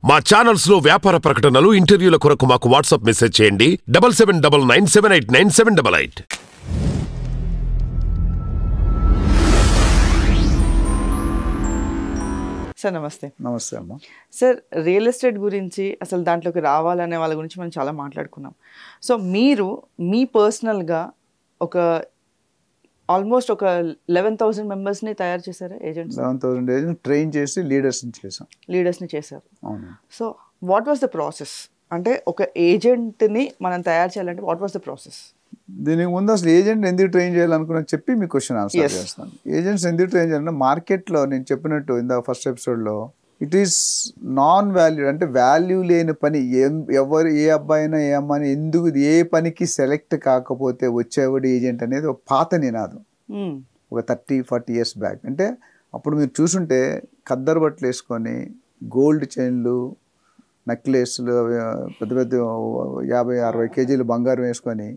మా ఛానల్స్ లో వ్యాపార ప్రకటనలు, ఇంటర్వ్యూల కొరకు మాకు వాట్సాప్ మెసేజ్ చేయండి 7799978978. సార్ నమస్తే. నమస్తే అమ్మ. సార్ రియల్ ఎస్టేట్ గురించి అసలు దాంట్లోకి రావాలనే వాళ్ళ గురించి మనం చాలా మాట్లాడుకున్నాం. సో మీరు మీ పర్సనల్గా ఒక ఆల్మోస్ట్ ఒక 11,000 మెంబర్స్ని తయారు చేశారా? ఏజెంట్స్ 11,000 ఏజెంట్స్ ట్రైన్ చేసి లీడర్స్ని చేశారు. అవును. So what was the process? అంటే ఒక ఏజెంట్ని మనం తయారు చేయాలంటే వాట్ వాస్ ద ప్రాసెస్? దీనికి ముందు అసలు ఏజెంట్ ఎందుకు ట్రైన్ చేయాలనుకున్నా చెప్పి మీ క్వశ్చన్ ఆన్సర్ చేస్తాను. ఏజెంట్స్ ఎందుకు ట్రైన్ చేయాలంటే మార్కెట్లో నేను చెప్పినట్టు ఇందా ఫస్ట్ ఎపిసోడ్లో ఇట్ ఈస్ నాన్ వాల్యూ, అంటే వాల్యూ లేని పని. ఎవరు ఏ అబ్బాయినా ఏ అమ్మాయినా ఎందుకు ఏ పనికి సెలెక్ట్ కాకపోతే వచ్చేవాడు ఏజెంట్ అనేది ఒక పాత నినాదం. ఒక 30-40 years బ్యాక్. అంటే అప్పుడు మీరు చూసుంటే ఖద్దరు బట్టలు వేసుకొని గోల్డ్ చైన్లు, నెక్లెస్లు, పెద్ద పెద్ద 50-60 kgs బంగారం వేసుకొని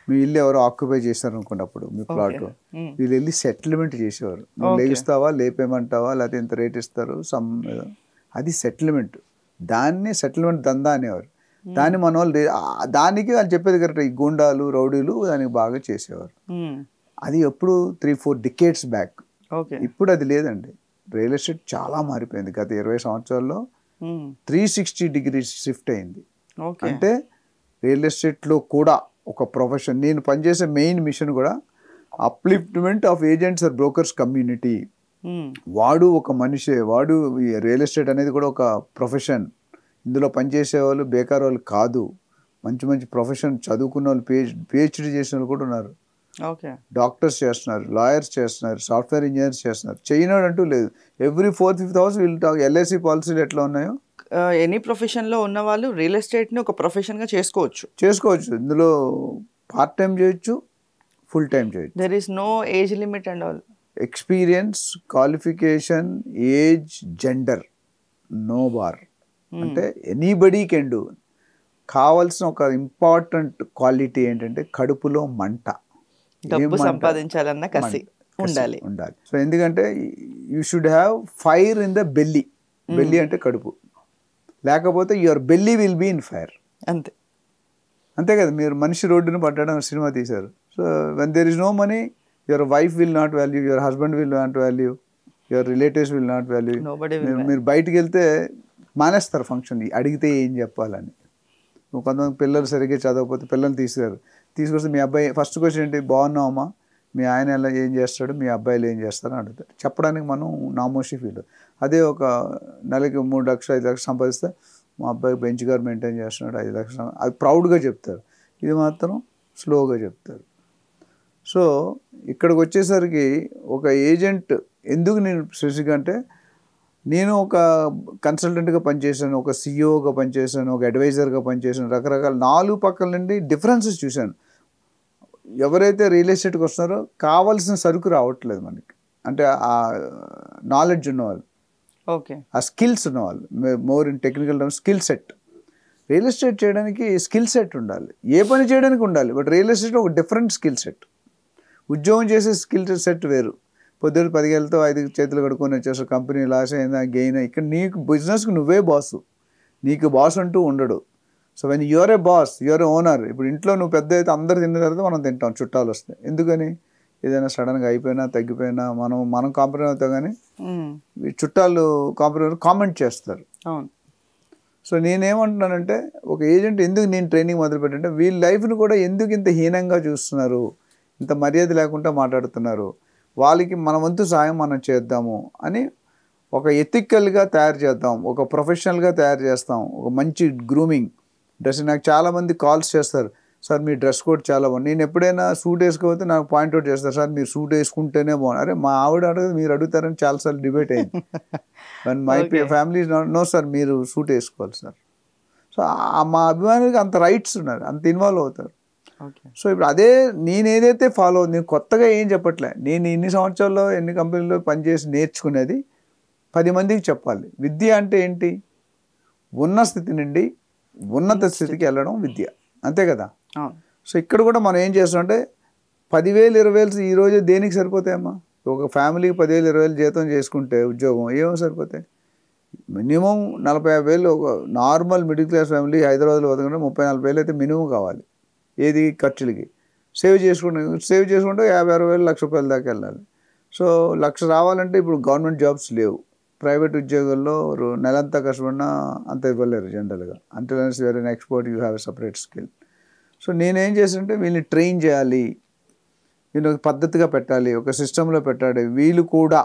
మీ ఇల్లు ఎవరో ఆక్యుపై చేశారు అనుకోండి, అప్పుడు మీ ప్లాట్ వీళ్ళు వెళ్ళి సెటిల్మెంట్ చేసేవారు. నువ్వు లేగిస్తావా, లేపేయమంటావా, లేకపోతే ఇంత రేట్ ఇస్తారు అది సెటిల్మెంట్. దాన్ని సెటిల్మెంట్ దందా అనేవారు. దాన్ని మన వాళ్ళు దానికి వాళ్ళు చెప్పేది కరెక్ట్. ఈ గుండాలు, రౌడీలు దానికి బాగా చేసేవారు. అది ఎప్పుడు 3-4 decades బ్యాక్. ఇప్పుడు అది లేదండి. రియల్ ఎస్టేట్ చాలా మారిపోయింది. గత 20 సంవత్సరాల్లో 360 degrees షిఫ్ట్ అయింది. అంటే రియల్ ఎస్టేట్లో కూడా ఒక ప్రొఫెషన్. నేను పనిచేసే మెయిన్ మిషన్ కూడా upliftment of agents or brokers community. వాడు ఒక మనిషే, వాడు రియల్ ఎస్టేట్ అనేది కూడా ఒక ప్రొఫెషన్. ఇందులో పనిచేసే వాళ్ళు బేకార్ వాళ్ళు కాదు. మంచి మంచి ప్రొఫెషన్ చదువుకున్న వాళ్ళు, PhD చేసిన వాళ్ళు కూడా ఉన్నారు. డాక్టర్స్ చేస్తున్నారు, లాయర్స్ చేస్తున్నారు, సాఫ్ట్వేర్ ఇంజనీర్స్ చేస్తున్నారు. చేయనాడు అంటూ లేదు. ఎవ్రీ 4th-5th house వీళ్ళు LIC పాలసీలు ఎట్లా ఉన్నాయో ఎనీ ప్రొఫెషన్లో ఉన్న వాళ్ళు రియల్ ఎస్టేట్ని ఒక ప్రొఫెషన్గా చేసుకోవచ్చు. ఇందులో పార్ట్ టైం చేయొచ్చు, ఫుల్ టైం చేయొచ్చు. There is no age limit and all. Experience, qualification, age, gender, no bar. అంటే ఎనీబడీ కెన్ డూ. కావాల్సిన ఒక ఇంపార్టెంట్ క్వాలిటీ ఏంటంటే కడుపులో మంట, డబ్బు సంపాదించాలన్న కసి ఉండాలి. సో ఎందుకంటే you should have fire in the belly. Belly అంటే కడుపు. లేకపోతే your belly will be in fire. అంతే కదా. మీరు మనిషి రోడ్డును పట్టడం సినిమా తీశారు. So when there is no money, your wife will not value, your husband will not value, your relatives will not value. మీరు బయటికి వెళ్తే మానేస్తారు ఫంక్షన్, అడిగితే ఏం చెప్పాలని. కొంతమంది పిల్లలు సరిగ్గా చదవకపోతే పిల్లల్ని తీసుకొస్తే మీ అబ్బాయి ఫస్ట్ క్వశ్చన్ ఏంటి, బాగున్నావమ్మా, మీ ఆయన ఎలా ఏం చేస్తాడు, మీ అబ్బాయిలు ఏం చేస్తారని అడుగుతారు. చెప్పడానికి మనం నామోషి ఫీల్. అదే ఒక నెలకి 3 లక్షలు 5 లక్షలు సంపాదిస్తే మా అబ్బాయి బెంచ్ గారు మెయింటైన్ చేస్తున్నాడు 5 లక్షలు, అది ప్రౌడ్గా చెప్తారు. ఇది మాత్రం స్లోగా చెప్తారు. సో ఇక్కడికి వచ్చేసరికి ఒక ఏజెంట్ ఎందుకు నేను స్పెసిఫిక్గా అంటే, నేను ఒక కన్సల్టెంట్గా పనిచేశాను, ఒక CEOగా పనిచేశాను, ఒక అడ్వైజర్గా పనిచేశాను. రకరకాల 4 పక్కల నుండి డిఫరెన్సెస్ చూశాను. ఎవరైతే రియల్ ఎస్టేట్కి వస్తున్నారో కావాల్సిన సరుకు రావట్లేదు మనకి. అంటే ఆ నాలెడ్జ్ ఉన్నవాళ్ళు, ఆ స్కిల్స్ ఉన్నవాళ్ళు, more in technical terms skill set. Real estate చేయడానికి స్కిల్ సెట్ ఉండాలి, ఏ పని చేయడానికి ఉండాలి. బట్ రియల్ ఎస్టేట్లో ఒక డిఫరెంట్ స్కిల్ సెట్. ఉద్యోగం చేసే స్కిల్ సెట్ వేరు. పొద్దున్న 10 గంటలతో 5 చేతులు కడుక్కొని వచ్చేస్తారు. కంపెనీ లాస్ అయిందా, గెయిన్. ఇక్కడ నీకు బిజినెస్కి నువ్వే బాసు, నీకు బాస్ అంటూ ఉండడు. So when you're a boss, you're a owner. ఇప్పుడు ఇంట్లో నువ్వు పెద్ద అయితే అందరు తిన్న తర్వాత మనం తింటాం, చుట్టాలు వస్తాయి. ఎందుకని? ఏదైనా సడన్గా అయిపోయినా తగ్గిపోయినా మనం కాంప్రమైజ్ అవుతాం, కానీ చుట్టాలు కామెంట్ చేస్తారు. సో నేనేమంటున్నానంటే, ఒక ఏజెంట్ ఎందుకు నేను ట్రైనింగ్ మొదలుపెట్టంటే, వీళ్ళ లైఫ్ని కూడా ఎందుకు ఇంత హీనంగా చూస్తున్నారు, ఇంత మర్యాద లేకుండా మాట్లాడుతున్నారు, వాళ్ళకి మన వంతు సాయం మనం చేద్దాము అని ఒక ఎథికల్గా తయారు చేద్దాం, ఒక ప్రొఫెషనల్గా తయారు చేస్తాం, ఒక మంచి గ్రూమింగ్ డ్రెస్. నాకు చాలామంది కాల్స్ చేస్తారు, సార్ మీ డ్రెస్ కోడ్ చాలా బాగుంది. నేను ఎప్పుడైనా సూట్ వేసుకోకపోతే నాకు పాయింట్అవుట్ చేస్తారు, సార్ మీరు సూట్ వేసుకుంటేనే బాగుంది. అరే మా ఆవిడ అడగదు, మీరు అడుగుతారని చాలాసార్లు డిబేట్ అయింది. And my family no sir మీరు సూట్ వేసుకోవాలి సార్. సో మా అభిమానులకి అంత రైట్స్ ఉన్నారు, అంత ఇన్వాల్వ్ అవుతారు. సో ఇప్పుడు అదే నేను ఏదైతే ఫాలో, నేను కొత్తగా ఏం చెప్పట్లే. నేను ఇన్ని సంవత్సరాల్లో ఎన్ని కంపెనీల్లో పనిచేసి నేర్చుకునేది 10 మందికి చెప్పాలి. విద్య అంటే ఏంటి? ఉన్న స్థితి నుండి ఉన్నత స్థితికి వెళ్ళడం విద్య, అంతే కదా. సో ఇక్కడ కూడా మనం ఏం చేస్తామంటే 10,000 20,000 ఈరోజు దేనికి సరిపోతాయమ్మా? ఒక ఫ్యామిలీకి 10,000 20,000 జీతం చేసుకుంటే ఉద్యోగం ఏమో సరిపోతాయి. మినిమం 40,000 ఒక నార్మల్ మిడిల్ క్లాస్ ఫ్యామిలీ హైదరాబాద్లో బతకంటే 30,000-40,000 అయితే మినిమం కావాలి. ఏది ఖర్చులకి సేవ్ చేసుకుంటే 50,000-60,000 లక్ష రూపాయల దాకా వెళ్ళాలి. సో 1,00,000 రావాలంటే ఇప్పుడు గవర్నమెంట్ జాబ్స్ లేవు. ప్రైవేట్ ఉద్యోగాల్లో నెలంతా కష్టపడినా అంత ఇవ్వలేరు జనరల్గా. Until you're an expert you have a separate skill. So నేనేం చేస్తుంటే వీళ్ళని ట్రైన్ చేయాలి, వీళ్ళు పద్ధతిగా పెట్టాలి, ఒక సిస్టంలో పెట్టాలి. వీళ్ళు కూడా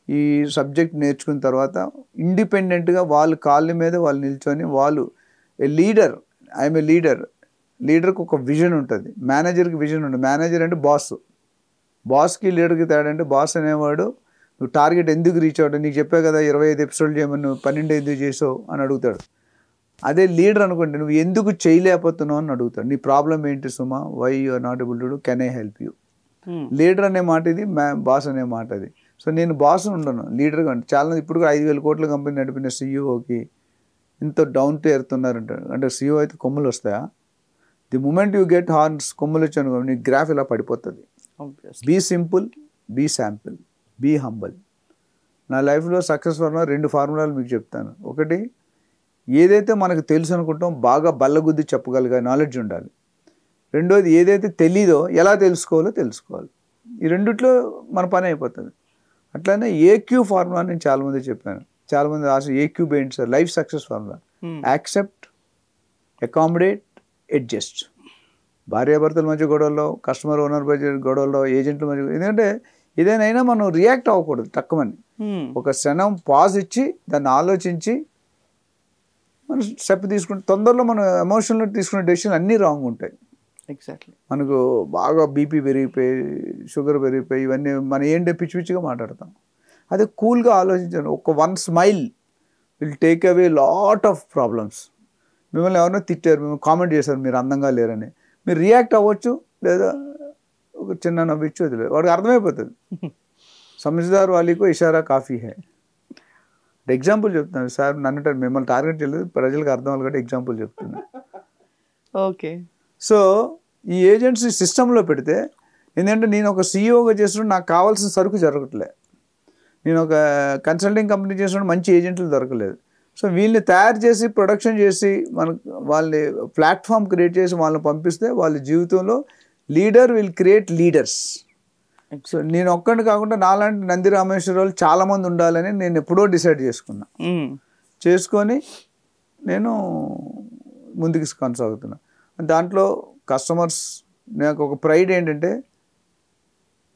ఈ సబ్జెక్ట్ నేర్చుకున్న తర్వాత ఇండిపెండెంట్గా వాళ్ళ కాళ్ళ మీద వాళ్ళు నిల్చొని వాళ్ళు ఏ లీడర్. ఐఎమ్ ఏ లీడర్కి ఒక విజన్ ఉంటుంది, మేనేజర్కి విజన్ ఉంటుంది. మేనేజర్ అంటే బాస్కి లీడర్కి తేడా అంటే బాస్ అనేవాడు నువ్వు టార్గెట్ ఎందుకు రీచ్ అవ్వడం, నీకు చెప్పా కదా 25 ఎపిసోడ్లు చేయమని, నువ్వు 12 ఎందుకు చేసావు అని అడుగుతాడు. అదే లీడర్ అనుకోండి, నువ్వు ఎందుకు చేయలేకపోతున్నావు అని అడుగుతాడు. నీ ప్రాబ్లం ఏంటి Suma, why you are not able to do, can I help you. Leader అనే మాట ఇది, బాస్ అనే మాట అది. సో నేను బాస్ ఉండను, లీడర్గా ఉంటాను. చాలా ఇప్పుడు 5,000 కోట్ల కంపెనీ నడిపిన సీఈఓకి ఇంత డౌన్ టు ఎర్త్ ఉన్నారంటారు. అంటే సీఈఓ అయితే కొమ్ములు వస్తాయా? The moment you get horns, కొమ్ములు వచ్చాను నీ గ్రాఫ్ ఇలా పడిపోతుంది. Be simple, be sample, be humble. నా లైఫ్లో సక్సెస్ ఫార్ములా 2 ఫార్ములాలు మీకు చెప్తాను. ఒకటి, ఏదైతే మనకు తెలుసు అనుకుంటాం బాగా బల్లగుద్ది చెప్పగలిగే నాలెడ్జ్ ఉండాలి. రెండోది, ఏదైతే తెలీదో ఎలా తెలుసుకోవాలో తెలుసుకోవాలి. ఈ రెండిట్లో మన పని అయిపోతుంది. అట్లానే ఏక్యూ ఫార్ములా నేను చాలామంది చెప్పాను. చాలామంది అసలు ఏక్యూ ఏంటి sir? Life success formula. Accept, accommodate, adjust. భార్యాభర్తల మధ్య గొడవల్లో, కస్టమర్ ఓనర్ మధ్య గొడవల్లో, ఏజెంట్ల మధ్య, ఎందుకంటే ఏదైనా మనం రియాక్ట్ అవ్వకూడదు తక్కువని. ఒక క్షణం పాజ్ ఇచ్చి దాన్ని ఆలోచించి మనం స్టెప్ తీసుకుంటే, తొందరలో మనం ఎమోషనల్ తీసుకునే డెసిషన్ అన్నీ రాంగ్ ఉంటాయి. ఎగ్జాక్ట్లీ. మనకు బాగా బీపీ పెరిగిపోయి, షుగర్ పెరిగిపోయి, ఇవన్నీ మనం ఏంటంటే పిచ్చి పిచ్చిగా మాట్లాడతాం. అదే కూల్గా ఆలోచించాను. ఒక 1 smile will take away lot of problems. మిమ్మల్ని ఎవరైనా తిట్టారు, మిమ్మల్ని కామెంట్ చేశారు మీరు అందంగా లేరని, మీరు రియాక్ట్ అవ్వచ్చు, లేదా ఒక చిన్న నవ్విచ్చు వదిలేదు, వాడికి అర్థమైపోతుంది. సమజ్దార్ వాలీకో ఇషారా కాఫీ హై. ఎగ్జాంపుల్ చెప్తున్నాను సార్, నన్ను మిమ్మల్ని టార్గెట్ చేయలేదు, ప్రజలకు అర్థం అవ్వాలి కాబట్టి ఎగ్జాంపుల్ చెప్తున్నాను. ఓకే. సో ఈ ఏజెన్సీ సిస్టంలో పెడితే ఎందుకంటే నేను ఒక సీఈఓగా చేస్తున్నా నాకు కావాల్సిన సరుకు జరగట్లే, నేను ఒక కన్సల్టింగ్ కంపెనీ చేస్తున్నా మంచి ఏజెంట్లు దొరకలేదు. సో వీళ్ళని తయారు చేసి ప్రొడక్షన్ చేసి వాళ్ళని ప్లాట్ఫామ్ క్రియేట్ చేసి వాళ్ళని పంపిస్తే వాళ్ళ జీవితంలో leader will create leaders. So నేను ఒక్కడిని కాకుండా నాలాంటి నంది రామేశ్వరరావు చాలామంది ఉండాలని నేను ఎప్పుడో డిసైడ్ చేసుకొని నేను ముందుకు కొనసాగుతున్నా. దాంట్లో కస్టమర్స్ నాకు ఒక ప్రైడ్ ఏంటంటే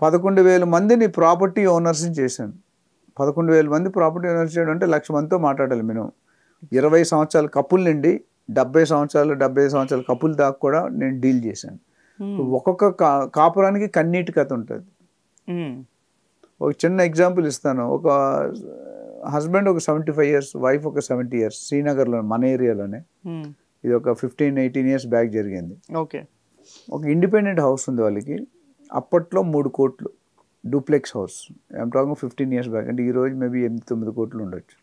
11,000 మందిని ప్రాపర్టీ ఓనర్స్ని చేశాను. 11,000 మంది ప్రాపర్టీ ఓనర్స్ చేయడం అంటే 1,00,000 మందితో మాట్లాడాలి మినిమం. 20 సంవత్సరాల కపుల్ నుండి 75 సంవత్సరాల కపుల్ దాకా కూడా నేను డీల్ చేశాను. ఒక్కొక్క కాపురానికి కన్నీటి కథ ఉంటుంది. ఒక చిన్న ఎగ్జాంపుల్ ఇస్తాను. ఒక హస్బెండ్ ఒక 75 years, వైఫ్ ఒక 70 years, శ్రీనగర్లో మన ఏరియాలోనే. ఇది ఒక 15-18 years బ్యాక్ జరిగింది. ఓకే. ఒక ఇండిపెండెంట్ హౌస్ ఉంది వాళ్ళకి. అప్పట్లో 3 కోట్లు duplex house. I'm talking 15 years back. అంటే ఈరోజు మేబీ 8-9 కోట్లు ఉండొచ్చు.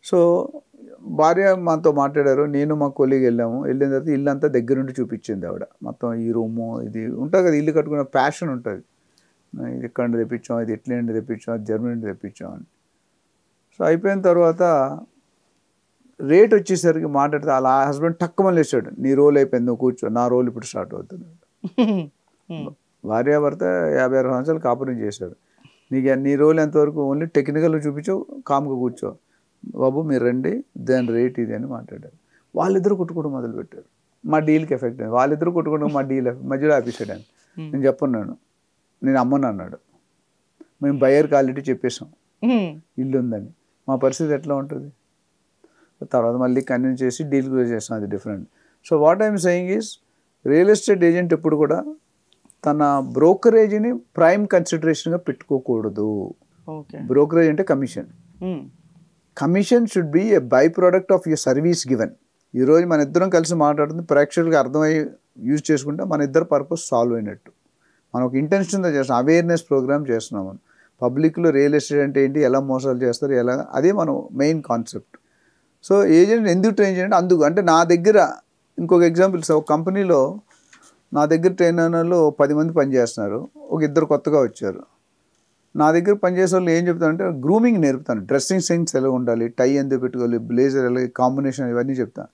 సో భార్య మాతో మాట్లాడారు, నేను మా కొలీగ్ వెళ్ళిన తర్వాత ఇల్లు అంతా దగ్గరుండి చూపించింది ఆవిడ. మొత్తం ఈ రూము ఇది ఉంటుంది కదా, ఇల్లు కట్టుకున్న ప్యాషన్ ఉంటుంది. ఇది ఎక్కడ నుండి తెప్పించాం, ఇది ఇట్లీ నుండి తెప్పించాం, అది జర్మనీ నుండి తెప్పించాం అని. సో అయిపోయిన తర్వాత రేట్ వచ్చేసరికి మాట్లాడితే అలా హస్బెండ్ టక్కుమని లేచాడు, నీ రోల్ అయిపోయింది, నువ్వు కూర్చో, నా రోల్ ఇప్పుడు స్టార్ట్ అవుతుంది. భార్యాభర్త 56 సంవత్సరాలు కాపురం చేశాడు. నీ రోల్ ఎంతవరకు ఓన్లీ టెక్నికల్గా చూపించావు, కామ్గా కూర్చో బాబు, మీరు రండి, దాని రేట్ ఇది అని మాట్లాడారు. వాళ్ళిద్దరూ కొట్టుకోవడం మొదలుపెట్టారు. మా డీల్కి ఎఫెక్ట్ అయింది. వాళ్ళిద్దరూ కొట్టుకోవడం మా డీల్ మధ్యలో ఆపేసాడు. నేను చెప్పన్నాను, నేను అమ్మను అన్నాడు. మేము బయర్ క్వాలిటీ చెప్పేసాం ఇల్లు ఉందని. మా పరిస్థితి ఎట్లా ఉంటుంది? తర్వాత మళ్ళీ కన్విన్స్ చేసి డీల్ క్లోజ్ చేస్తాం, అది different. So what I'm saying is, real estate agent ఎప్పుడు కూడా తన బ్రోకరేజ్ని ప్రైమ్ కన్సిడరేషన్గా పెట్టుకోకూడదు. బ్రోకరేజ్ అంటే commission. Commission should be A by product of your service given. ఈరోజు మన ఇద్దరం కలిసి మాట్లాడుతుంది, ప్రేక్షకులకు అర్థమయ్యి యూజ్ చేసుకుంటే మన ఇద్దరు పర్పస్ సాల్వ్ అయినట్టు. మనం ఒక ఇంటెన్షన్తో చేస్తున్నాం, అవేర్నెస్ ప్రోగ్రామ్ చేస్తున్నాం. పబ్లిక్లో రియల్ ఎస్టేట్ అంటే ఏంటి, ఎలా మోసాలు చేస్తారు, ఎలా, అదే మనం మెయిన్ కాన్సెప్ట్. సో ఏజెంట్ ఎందుకు ట్రైన్ చేయండి అందుకు. అంటే నా దగ్గర ఇంకొక ఎగ్జాంపుల్, ఒక కంపెనీలో నా దగ్గర ట్రైనర్లు 10 మంది పనిచేస్తున్నారు, ఒక 2 కొత్తగా వచ్చారు. నా దగ్గర పనిచేసే వాళ్ళు ఏం చెప్తానంటే గ్రూమింగ్ నేర్పుతాను. డ్రెస్సింగ్ సెన్స్ ఎలా ఉండాలి, టై ఎందుకు పెట్టుకోవాలి, బ్లేజర్ ఎలా కాంబినేషన్, ఇవన్నీ చెప్తాను.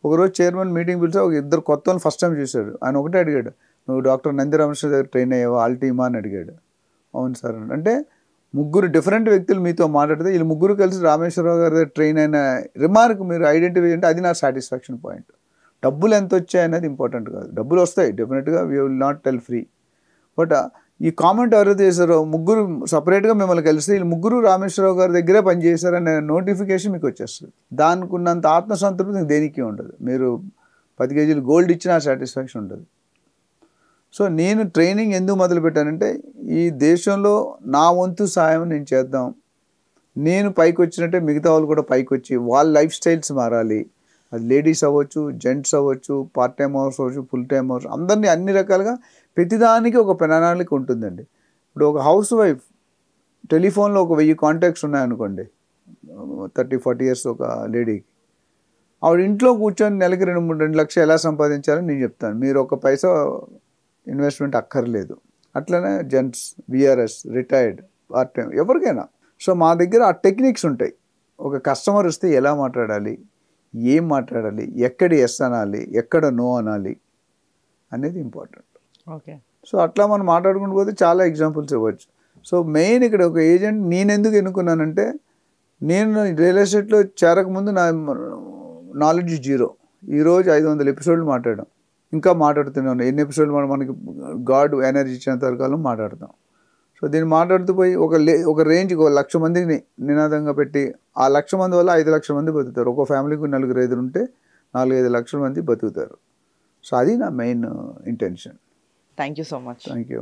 ఒకరోజు చైర్మన్ మీటింగ్ పిలిచి ఒక ఇద్దరు కొత్త వాళ్ళు ఫస్ట్ టైం చూశాడు. ఆయన ఒకటే అడిగాడు, నువ్వు డాక్టర్ నంది రామకృష్ణ దగ్గర ట్రైన్ అయ్యావా, ఆల్టీమా అని అడిగాడు. అవును సార్ అంటే ముగ్గురు డిఫరెంట్ వ్యక్తులు మీతో మాట్లాడితే వీళ్ళు ముగ్గురు కలిసి రామేశ్వరరావు గారి దగ్గర ట్రైన్ అయిన రిమార్క్ మీరు ఐడెంటిఫై అంటే అది నా సాటిస్ఫాక్షన్ పాయింట్. డబ్బులు ఎంత వచ్చాయి అనేది ఇంపార్టెంట్ కాదు. డబ్బులు వస్తాయి డెఫినెట్గా, we will not tell free. But ఈ కామెంట్ ఎవరైతే చేశారో ముగ్గురు సపరేట్గా మిమ్మల్ని కలిస్తే వీళ్ళు ముగ్గురు రామేశ్వరరావు గారి దగ్గరే పనిచేశారనే నోటిఫికేషన్ మీకు వచ్చేస్తుంది. దానికి ఉన్నంత ఆత్మసంతృప్తి దేనికి ఉండదు. మీరు 10 కేజీలు గోల్డ్ ఇచ్చినా సాటిస్ఫాక్షన్ ఉండదు. సో నేను ట్రైనింగ్ ఎందుకు మొదలుపెట్టానంటే ఈ దేశంలో నా వంతు సాయం నేను చేద్దాం, నేను పైకి వచ్చినట్టే మిగతా వాళ్ళు కూడా పైకి వచ్చి వాళ్ళ లైఫ్ స్టైల్స్ మారాలి. అది లేడీస్ అవ్వచ్చు, జెంట్స్ అవ్వచ్చు, పార్ట్ టైం అవర్స్ అవ్వచ్చు, ఫుల్ టైం అవర్స్, అందరినీ అన్ని రకాలుగా ప్రతిదానికి ఒక ప్రణాళిక ఉంటుందండి. ఇప్పుడు ఒక హౌస్ వైఫ్ టెలిఫోన్లో ఒక 1000 కాంటాక్ట్స్ ఉన్నాయనుకోండి, 30-40 ఇయర్స్ ఒక లేడీకి, ఆవిడ ఇంట్లో కూర్చొని నెలకి 2 లక్షలు ఎలా సంపాదించాలని నేను చెప్తాను. మీరు ఒక పైసా ఇన్వెస్ట్మెంట్ అక్కర్లేదు. అట్లనే gents, VRS, retired, part time, ఎవరికైనా. సో మా దగ్గర ఆ టెక్నిక్స్ ఉంటాయి. ఒక కస్టమర్ వస్తే ఎలా మాట్లాడాలి, ఏం మాట్లాడాలి, ఎక్కడ ఎస్ అనాలి, ఎక్కడ నో అనాలి అనేది ఇంపార్టెంట్. ఓకే. సో అట్లా మనం మాట్లాడుకుంటూ పోతే చాలా ఎగ్జాంపుల్స్ ఇవ్వచ్చు. సో మెయిన్ ఇక్కడ ఒక ఏజెంట్ నేను ఎందుకు ఎన్నుకున్నానంటే, నేను రియల్ ఎస్టేట్లో చేరకముందు నా నాలెడ్జ్ 0. ఈరోజు 500 ఎపిసోడ్లు మాట్లాడాం, ఇంకా మాట్లాడుతున్నాను. ఎన్ని ఎపిసోడ్లు మనకి గాడ్ ఎనర్జీ ఇచ్చినంత వరకు మాట్లాడతాం. సో దీన్ని మాట్లాడుతూ పోయి ఒక రేంజ్కి 1,00,000 మందిని నినాదంగా పెట్టి ఆ 1,00,000 మంది వల్ల 5 లక్షల మంది బతుకుతారు. ఒక ఫ్యామిలీకి 4-5 ఉంటే 4-5 లక్షల మంది బతుకుతారు. సో అది నా main intention. Thank you so much. Thank you.